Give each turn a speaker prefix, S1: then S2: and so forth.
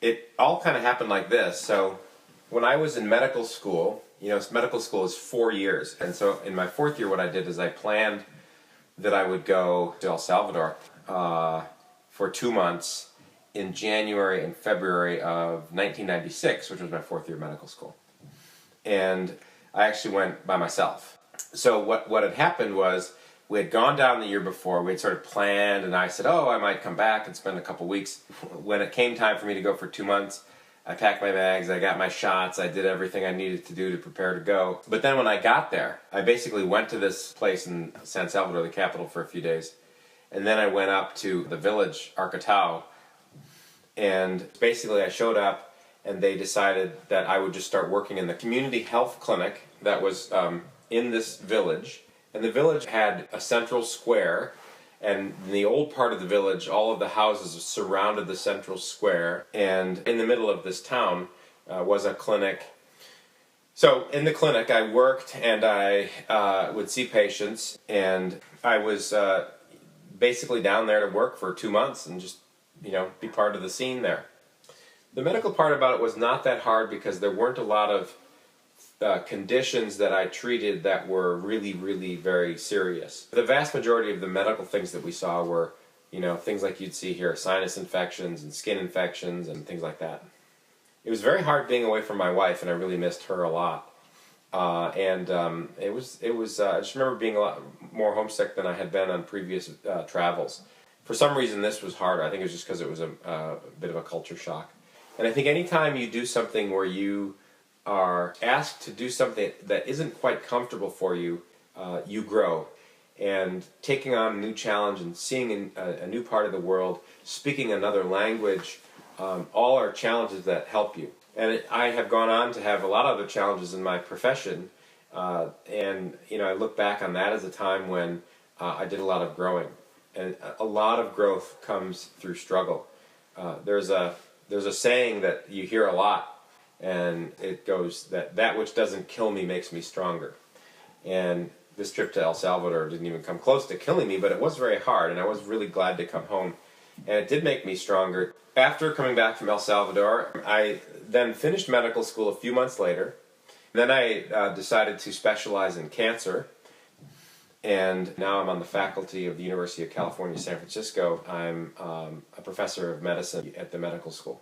S1: it all kind of happened like this. So when I was in medical school, medical school is 4 years. And so in my fourth year, what I did is I planned that I would go to El Salvador for 2 months in January and February of 1996, which was my fourth year of medical school. And I actually went by myself. So what had happened was we had gone down the year before, we had sort of planned, and I said, oh, I might come back and spend a couple weeks. When it came time for me to go for 2 months, I packed my bags, I got my shots, I did everything I needed to do to prepare to go. But then when I got there, I basically went to this place in San Salvador, the capital, for a few days. And then I went up to the village, Arcatao, and basically I showed up and they decided that I would just start working in the community health clinic that was in this village. And the village had a central square, and in the old part of the village, all of the houses surrounded the central square, and in the middle of this town was a clinic. So in the clinic I worked and I would see patients, and I was basically down there to work for 2 months and just be part of the scene there. The medical part about it was not that hard because there weren't a lot of conditions that I treated that were really, really very serious. The vast majority of the medical things that we saw were, things like you'd see here, sinus infections and skin infections and things like that. It was very hard being away from my wife, and I really missed her a lot. It was. I just remember being a lot more homesick than I had been on previous travels. For some reason, this was harder. I think it was just because it was a bit of a culture shock. And I think anytime you do something where you are asked to do something that isn't quite comfortable for you, you grow. And taking on a new challenge and seeing a new part of the world, speaking another language, all are challenges that help you. And I have gone on to have a lot of other challenges in my profession, and I look back on that as a time when I did a lot of growing. And a lot of growth comes through struggle. There's a saying that you hear a lot, and it goes that which doesn't kill me makes me stronger. And this trip to El Salvador didn't even come close to killing me, but it was very hard, and I was really glad to come home. And it did make me stronger. After coming back from El Salvador, I then finished medical school a few months later. Then I decided to specialize in cancer. And now I'm on the faculty of the University of California, San Francisco. I'm a professor of medicine at the medical school.